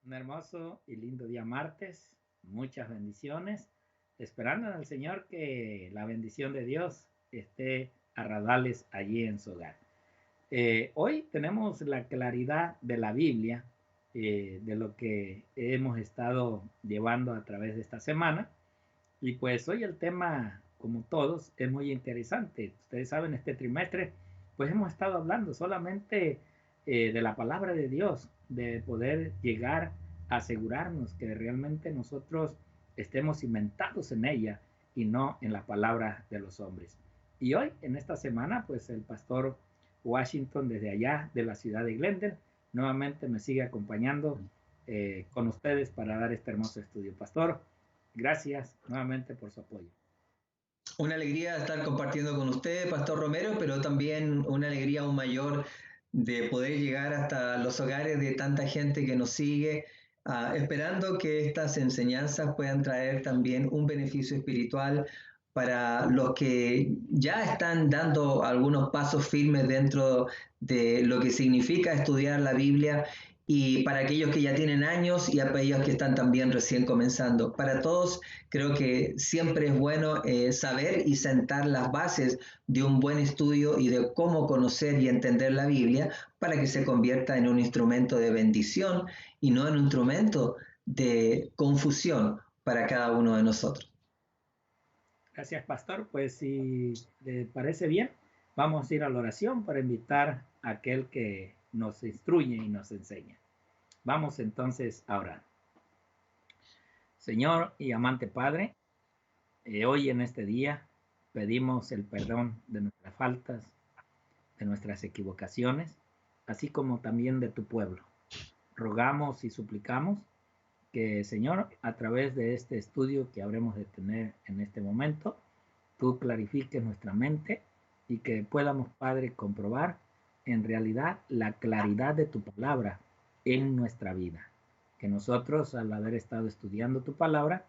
Un hermoso y lindo día martes, muchas bendiciones, esperando en el Señor que la bendición de Dios esté a radales allí en su hogar. Hoy tenemos la claridad de la Biblia, de lo que hemos estado llevando a través de esta semana. Y pues hoy el tema, como todos, es muy interesante. Ustedes saben, este trimestre, pues hemos estado hablando solamente de la palabra de Dios, de poder llegar a asegurarnos que realmente nosotros estemos cimentados en ella y no en la palabra de los hombres. Y hoy, en esta semana, pues el pastor Washington, desde allá de la ciudad de Glendale, nuevamente me sigue acompañando con ustedes para dar este hermoso estudio. Pastor, gracias nuevamente por su apoyo. Una alegría estar compartiendo con usted, Pastor Romero, pero también una alegría aún mayor de poder llegar hasta los hogares de tanta gente que nos sigue, esperando que estas enseñanzas puedan traer también un beneficio espiritual para los que ya están dando algunos pasos firmes dentro de lo que significa estudiar la Biblia, y para aquellos que ya tienen años y aquellos que están también recién comenzando. Para todos creo que siempre es bueno saber y sentar las bases de un buen estudio y de cómo conocer y entender la Biblia para que se convierta en un instrumento de bendición y no en un instrumento de confusión para cada uno de nosotros. Gracias, pastor. Pues si le parece bien, vamos a ir a la oración para invitar a aquel que nos instruye y nos enseña. Vamos entonces a orar. Señor y amante Padre, hoy en este día pedimos el perdón de nuestras faltas, de nuestras equivocaciones, así como también de tu pueblo. Rogamos y suplicamos que, Señor, a través de este estudio que habremos de tener en este momento, tú clarifiques nuestra mente y que podamos, Padre, comprobar en realidad la claridad de tu palabra en nuestra vida. Que nosotros, al haber estado estudiando tu palabra,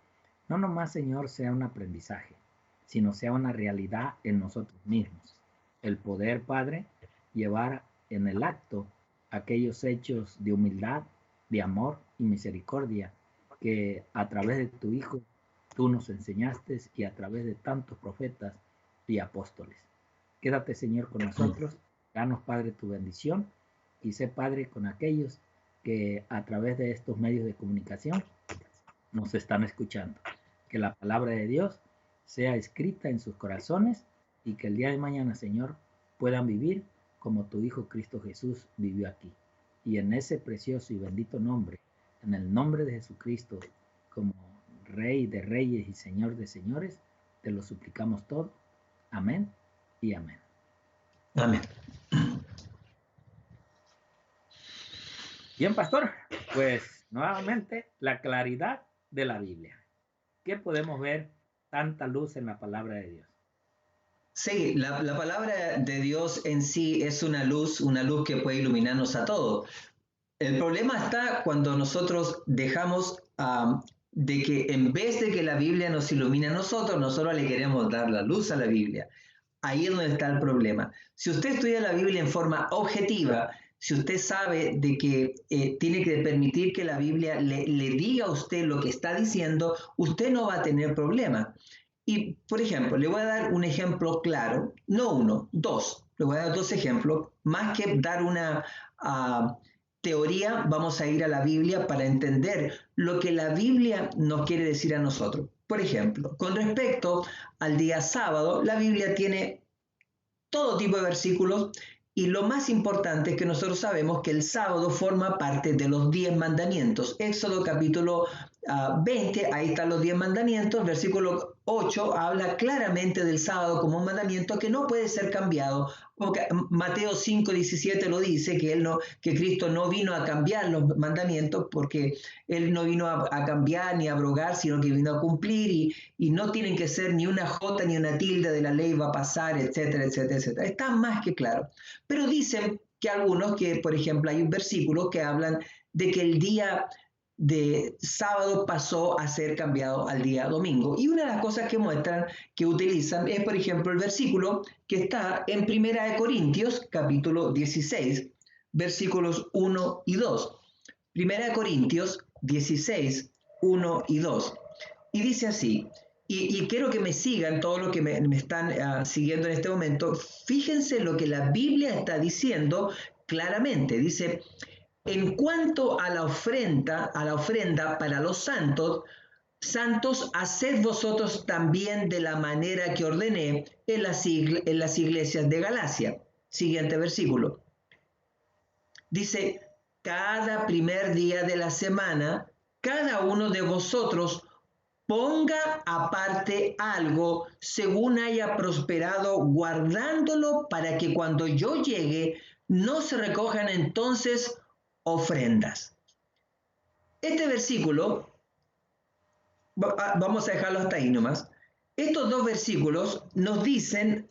no nomás, Señor, sea un aprendizaje, sino sea una realidad en nosotros mismos. El poder, Padre, llevar en el acto aquellos hechos de humildad, de amor y misericordia que a través de tu Hijo tú nos enseñaste y a través de tantos profetas y apóstoles. Quédate, Señor, con nosotros, danos, Padre, tu bendición y sé, Padre, con aquellos que a través de estos medios de comunicación nos están escuchando. Que la palabra de Dios sea escrita en sus corazones y que el día de mañana, Señor, puedan vivir como tu Hijo Cristo Jesús vivió aquí. Y en ese precioso y bendito nombre, en el nombre de Jesucristo, como Rey de Reyes y Señor de Señores, te lo suplicamos todo. Amén y amén. Amén. Bien, pastor, pues nuevamente la claridad de la Biblia. ¿Qué podemos ver tanta luz en la palabra de Dios? Sí, la palabra de Dios en sí es una luz que puede iluminarnos a todos. El problema está cuando nosotros dejamos de que en vez de que la Biblia nos ilumine a nosotros le queremos dar la luz a la Biblia. Ahí es donde está el problema. Si usted estudia la Biblia en forma objetiva, si usted sabe de que tiene que permitir que la Biblia le diga a usted lo que está diciendo, usted no va a tener problema. Y, por ejemplo, le voy a dar un ejemplo claro, no uno, dos. Le voy a dar dos ejemplos. Más que dar una teoría, vamos a ir a la Biblia para entender lo que la Biblia nos quiere decir a nosotros. Por ejemplo, con respecto al día sábado, la Biblia tiene todo tipo de versículos y lo más importante es que nosotros sabemos que el sábado forma parte de los 10 mandamientos. Éxodo capítulo 20, ahí están los 10 mandamientos. Versículo 8 habla claramente del sábado como un mandamiento que no puede ser cambiado. Porque Mateo 5:17 lo dice, que Cristo no vino a cambiar los mandamientos porque Él no vino a cambiar ni a abrogar, sino que vino a cumplir y no tienen que ser ni una jota ni una tilde de la ley va a pasar, etcétera, etcétera, etcétera. Está más que claro. Pero dicen que algunos, que por ejemplo hay un versículo que hablan de que el día de sábado pasó a ser cambiado al día domingo. Y una de las cosas que muestran, que utilizan, es por ejemplo el versículo que está en 1 Corintios, capítulo 16, versículos 1 y 2. 1 Corintios 16, 1 y 2. Y dice así, y quiero que me sigan todos los que me están siguiendo en este momento. Fíjense lo que la Biblia está diciendo claramente. Dice, en cuanto a la ofrenda para los santos, haced vosotros también de la manera que ordené en las iglesias de Galacia. Siguiente versículo. Dice, cada primer día de la semana, cada uno de vosotros ponga aparte algo según haya prosperado, guardándolo para que cuando yo llegue no se recojan entonces ofrendas. Este versículo, vamos a dejarlo hasta ahí nomás. Estos dos versículos nos dicen,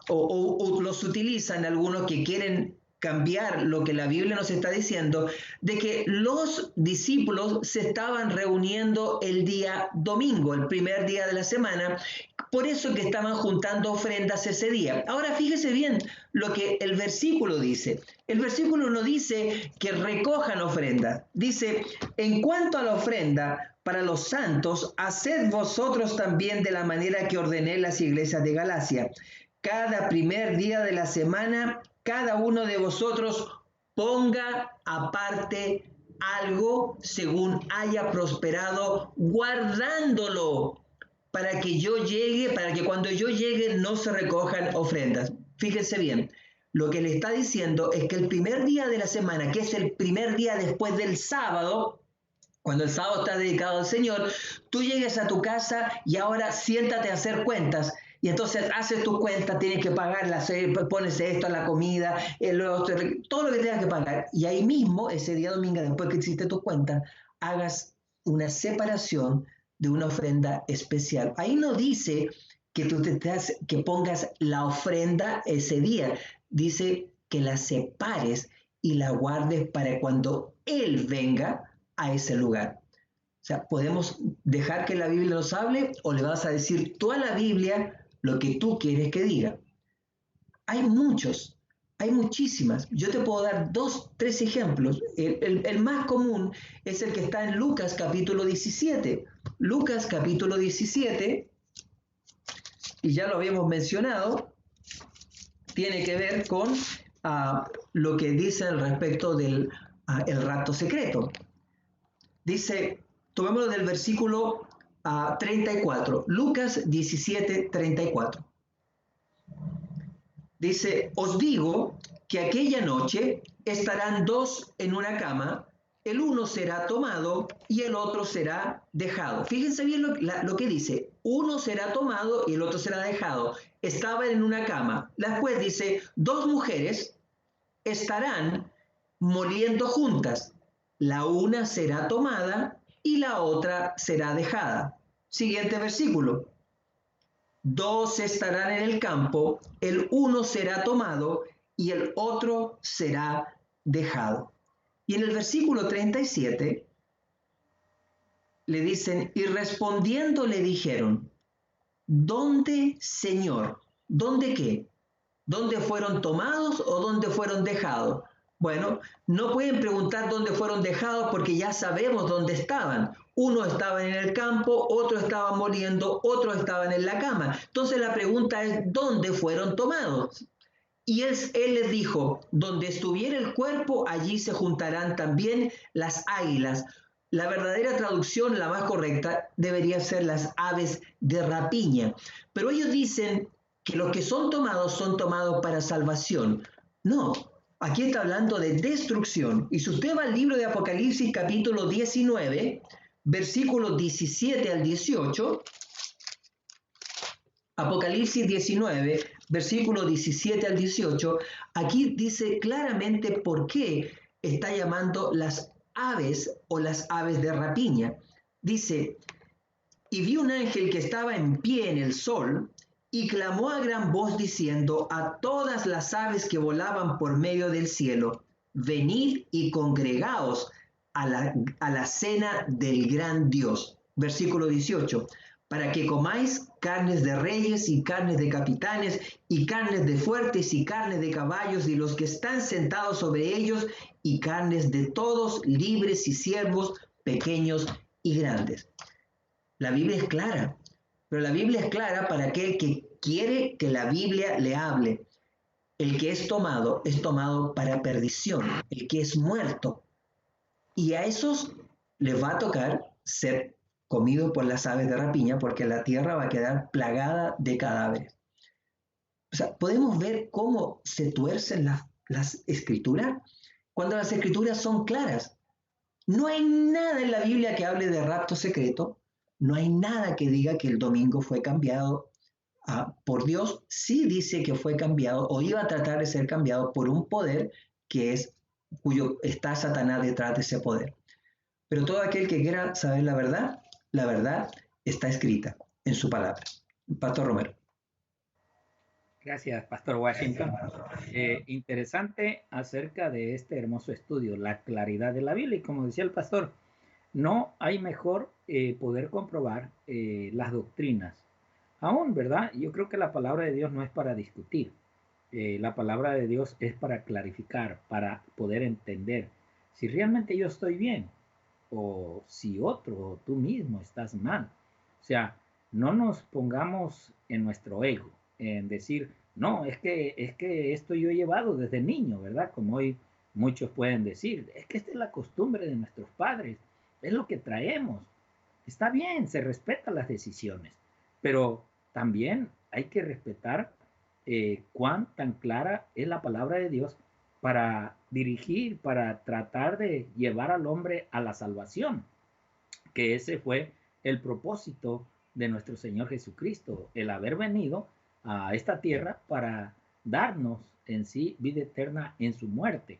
o los utilizan algunos que quieren cambiar lo que la Biblia nos está diciendo, de que los discípulos se estaban reuniendo el día domingo, el primer día de la semana, por eso que estaban juntando ofrendas ese día. Ahora fíjese bien lo que el versículo dice. El versículo no dice que recojan ofrendas, dice, en cuanto a la ofrenda para los santos, haced vosotros también de la manera que ordené las iglesias de Galacia. Cada primer día de la semana, cada uno de vosotros ponga aparte algo según haya prosperado, guardándolo para que yo llegue, para que cuando yo llegue no se recojan ofrendas. Fíjense bien, lo que le está diciendo es que el primer día de la semana, que es el primer día después del sábado, cuando el sábado está dedicado al Señor, tú llegues a tu casa y ahora siéntate a hacer cuentas. Y entonces haces tu cuenta, tienes que pagar, pones esto a la comida, todo lo que tengas que pagar. Y ahí mismo, ese día domingo, después que hiciste tu cuenta, hagas una separación de una ofrenda especial. Ahí no dice que que pongas la ofrenda ese día. Dice que la separes y la guardes para cuando Él venga a ese lugar. O sea, podemos dejar que la Biblia nos hable o le vas a decir tú a la Biblia lo que tú quieres que diga. Hay muchos, hay muchísimas. Yo te puedo dar 2, 3 ejemplos. El más común es el que está en Lucas capítulo 17. Lucas capítulo 17, y ya lo habíamos mencionado, tiene que ver con lo que dice al respecto del el rapto secreto. Dice, tomémoslo del versículo 34, Lucas 17, 34. Dice, os digo que aquella noche estarán 2 en una cama, el uno será tomado y el otro será dejado. Fíjense bien lo que dice, uno será tomado y el otro será dejado. Estaban en una cama. Después dice, 2 mujeres estarán moliendo juntas. La una será tomada y la otra será dejada. Siguiente versículo. 2 estarán en el campo, el uno será tomado y el otro será dejado. Y en el versículo 37 le dicen, y respondiendo le dijeron, ¿dónde, Señor? ¿Dónde qué? ¿Dónde fueron tomados o dónde fueron dejados? Bueno, no pueden preguntar dónde fueron dejados porque ya sabemos dónde estaban. Uno estaba en el campo, otro estaba moliendo, otro estaban en la cama. Entonces la pregunta es, ¿dónde fueron tomados? Y él les dijo, donde estuviera el cuerpo, allí se juntarán también las águilas. La verdadera traducción, la más correcta, debería ser las aves de rapiña. Pero ellos dicen que los que son tomados para salvación. No. Aquí está hablando de destrucción. Y si usted va al libro de Apocalipsis capítulo 19, versículos 17 al 18, Apocalipsis 19, versículos 17 al 18, aquí dice claramente por qué está llamando las aves o las aves de rapiña. Dice, y vi un ángel que estaba en pie en el sol, y clamó a gran voz diciendo a todas las aves que volaban por medio del cielo, venid y congregaos a la cena del gran Dios. Versículo 18, para que comáis carnes de reyes y carnes de capitanes y carnes de fuertes y carnes de caballos y los que están sentados sobre ellos y carnes de todos, libres y siervos, pequeños y grandes. La Biblia es clara, pero la Biblia es clara para aquel que quiere que la Biblia le hable. El que es tomado para perdición, el que es muerto. Y a esos les va a tocar ser comidos por las aves de rapiña porque la tierra va a quedar plagada de cadáveres. O sea, podemos ver cómo se tuercen las escrituras cuando las escrituras son claras. No hay nada en la Biblia que hable de rapto secreto, no hay nada que diga que el domingo fue cambiado por Dios. Sí dice que fue cambiado o iba a tratar de ser cambiado por un poder que es cuyo está Satanás detrás de ese poder. Pero todo aquel que quiera saber la verdad está escrita en su palabra. Pastor Romero. Gracias, Pastor Washington. Interesante acerca de este hermoso estudio, la claridad de la Biblia. Y como decía el pastor, no hay mejor poder comprobar las doctrinas. Aún, ¿verdad? Yo creo que la palabra de Dios no es para discutir. La palabra de Dios es para clarificar, para poder entender si realmente yo estoy bien o si otro o tú mismo estás mal. O sea, no nos pongamos en nuestro ego, en decir, no, es que esto yo he llevado desde niño, ¿verdad? Como hoy muchos pueden decir, es que esta es la costumbre de nuestros padres, es lo que traemos. Está bien, se respetan las decisiones, pero también hay que respetar cuán tan clara es la palabra de Dios para dirigir, para tratar de llevar al hombre a la salvación, que ese fue el propósito de nuestro Señor Jesucristo, el haber venido a esta tierra para darnos en sí vida eterna en su muerte.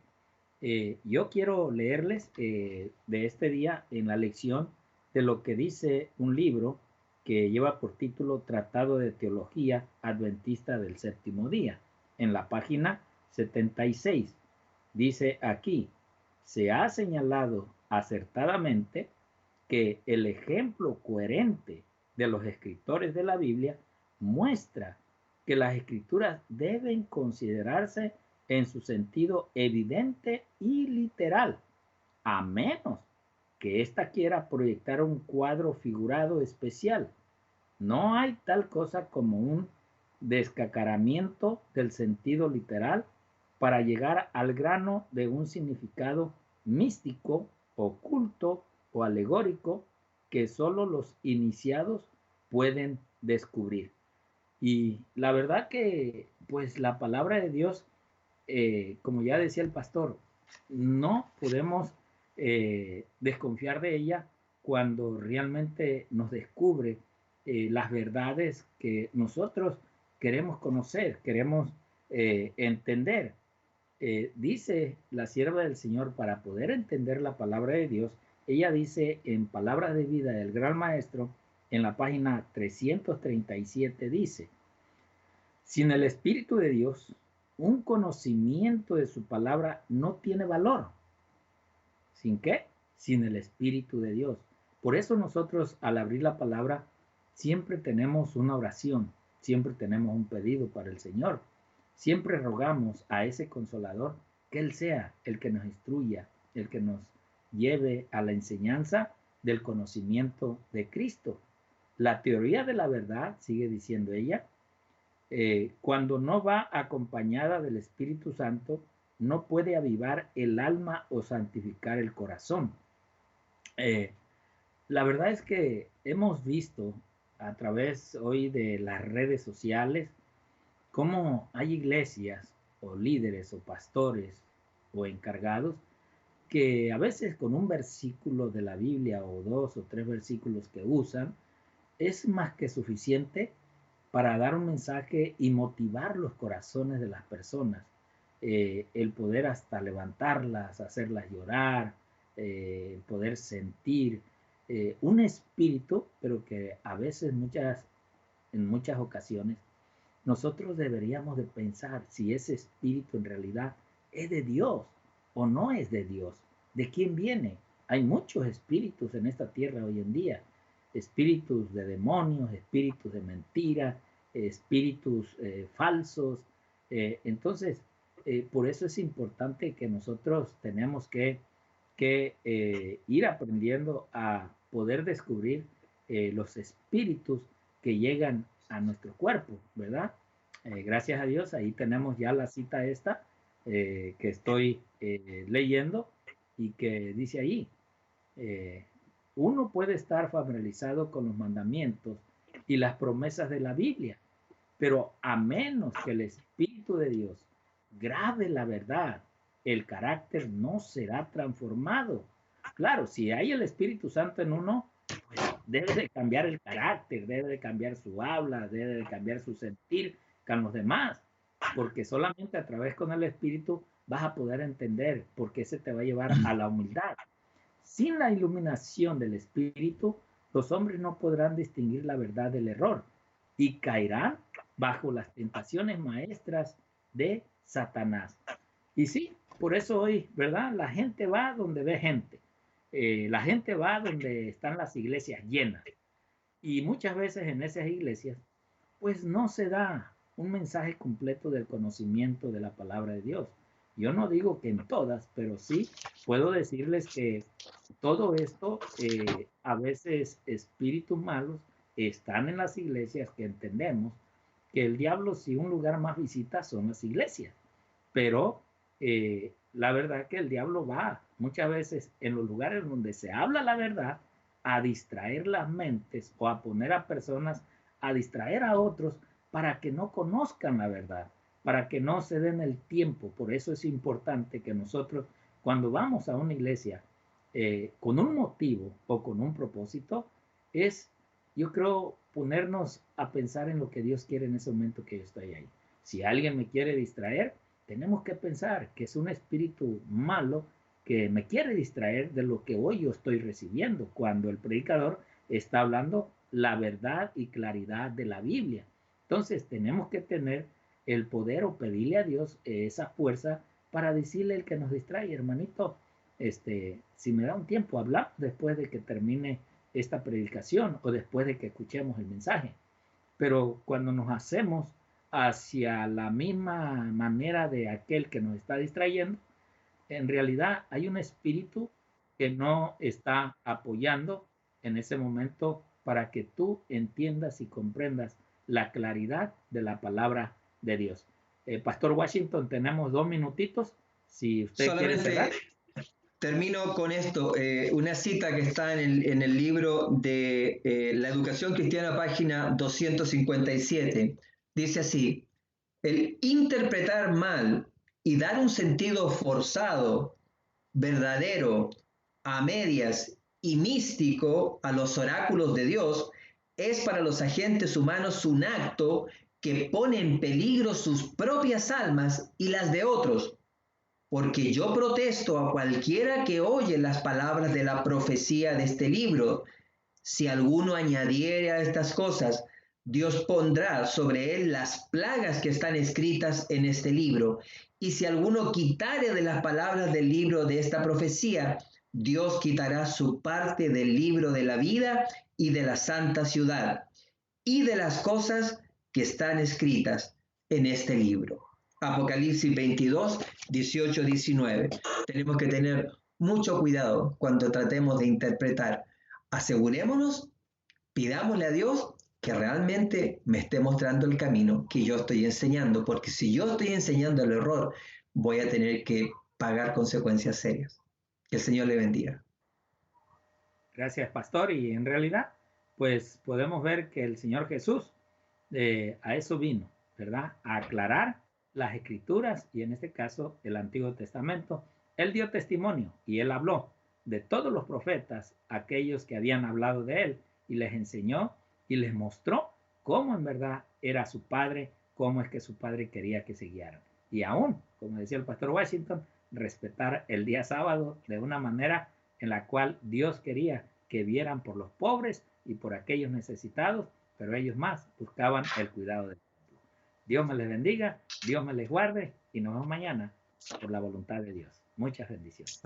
Yo quiero leerles de este día en la lección de lo que dice un libro que lleva por título Tratado de Teología Adventista del Séptimo Día, en la página 76. Dice aquí, se ha señalado acertadamente que el ejemplo coherente de los escritores de la Biblia muestra que las escrituras deben considerarse en su sentido evidente y literal, a menos que ésta quiera proyectar un cuadro figurado especial. No hay tal cosa como un descacaramiento del sentido literal para llegar al grano de un significado místico, oculto o alegórico que solo los iniciados pueden descubrir. Y la verdad que, pues la palabra de Dios, como ya decía el pastor, no podemos desconfiar de ella cuando realmente nos descubre las verdades que nosotros queremos conocer, queremos entender. Dice la sierva del Señor, para poder entender la palabra de Dios, ella dice en Palabras de Vida del Gran Maestro, en la página 337, dice, sin el Espíritu de Dios, un conocimiento de su palabra no tiene valor. ¿Sin qué? Sin el Espíritu de Dios. Por eso nosotros al abrir la palabra siempre tenemos una oración, siempre tenemos un pedido para el Señor. Siempre rogamos a ese Consolador que Él sea el que nos instruya, el que nos lleve a la enseñanza del conocimiento de Cristo. La teoría de la verdad, sigue diciendo ella, cuando no va acompañada del Espíritu Santo, no puede avivar el alma o santificar el corazón. La verdad es que hemos visto a través hoy de las redes sociales cómo hay iglesias o líderes o pastores o encargados que a veces con un versículo de la Biblia o 2 o 3 versículos que usan es más que suficiente para dar un mensaje y motivar los corazones de las personas, el poder hasta levantarlas, hacerlas llorar, poder sentir un espíritu, pero que a veces en muchas ocasiones nosotros deberíamos de pensar si ese espíritu en realidad es de Dios o no es de Dios, de quién viene. Hay muchos espíritus en esta tierra hoy en día espíritus de demonios, espíritus de mentiras, espíritus falsos. Entonces, por eso es importante que nosotros tenemos que ir aprendiendo a poder descubrir los espíritus que llegan a nuestro cuerpo, ¿verdad? Gracias a Dios, ahí tenemos ya la cita esta que estoy leyendo y que dice ahí, uno puede estar familiarizado con los mandamientos y las promesas de la Biblia, pero a menos que el Espíritu de Dios grabe la verdad, el carácter no será transformado. Claro, si hay el Espíritu Santo en uno, pues debe de cambiar el carácter, debe de cambiar su habla, debe de cambiar su sentir con los demás, porque solamente a través con el Espíritu vas a poder entender por qué se te va a llevar a la humildad. Sin la iluminación del Espíritu, los hombres no podrán distinguir la verdad del error y caerán bajo las tentaciones maestras de Satanás. Y sí, por eso hoy, ¿verdad? La gente va donde ve gente. La gente va donde están las iglesias llenas. Y muchas veces en esas iglesias, pues no se da un mensaje completo del conocimiento de la palabra de Dios. Yo no digo que en todas, pero sí puedo decirles que todo esto, a veces espíritus malos están en las iglesias, que entendemos que el diablo, si un lugar más visita, son las iglesias. Pero la verdad que el diablo va muchas veces en los lugares donde se habla la verdad a distraer las mentes o a poner a personas a distraer a otros para que no conozcan la verdad, para que no se den el tiempo. Por eso es importante que nosotros, cuando vamos a una iglesia con un motivo o con un propósito, es, yo creo, ponernos a pensar en lo que Dios quiere en ese momento que yo estoy ahí. Si alguien me quiere distraer, tenemos que pensar que es un espíritu malo que me quiere distraer de lo que hoy yo estoy recibiendo, cuando el predicador está hablando la verdad y claridad de la Biblia. Entonces tenemos que tener el poder o pedirle a Dios esa fuerza para decirle el que nos distrae, hermanito, si me da un tiempo, hablar después de que termine esta predicación o después de que escuchemos el mensaje. Pero cuando nos hacemos hacia la misma manera de aquel que nos está distrayendo, en realidad hay un espíritu que no está apoyando en ese momento para que tú entiendas y comprendas la claridad de la palabra de Dios. Pastor Washington, tenemos 2 minutitos. Si usted quiere cerrar. Termino con esto, una cita que está en el libro de La Educación Cristiana, página 257. Dice así: el interpretar mal y dar un sentido forzado, verdadero, a medias y místico a los oráculos de Dios es para los agentes humanos un acto que pone en peligro sus propias almas y las de otros. Porque yo protesto a cualquiera que oye las palabras de la profecía de este libro. Si alguno añadiere a estas cosas, Dios pondrá sobre él las plagas que están escritas en este libro. Y si alguno quitare de las palabras del libro de esta profecía, Dios quitará su parte del libro de la vida y de la santa ciudad y de las cosas que están escritas en este libro. Apocalipsis 22, 18, 19. Tenemos que tener mucho cuidado cuando tratemos de interpretar. Asegurémonos, pidámosle a Dios que realmente me esté mostrando el camino que yo estoy enseñando, porque si yo estoy enseñando el error, voy a tener que pagar consecuencias serias. Que el Señor le bendiga. Gracias, pastor. Y en realidad, pues podemos ver que el Señor Jesús a eso vino, ¿verdad? A aclarar las escrituras y en este caso el Antiguo Testamento. Él dio testimonio y él habló de todos los profetas, aquellos que habían hablado de él, y les enseñó y les mostró cómo en verdad era su padre, cómo es que su padre quería que se guiaran. Y aún, como decía el pastor Washington, respetar el día sábado de una manera en la cual Dios quería que vieran por los pobres y por aquellos necesitados, pero ellos más buscaban el cuidado del pueblo. Dios me les bendiga, Dios me les guarde y nos vemos mañana por la voluntad de Dios. Muchas bendiciones.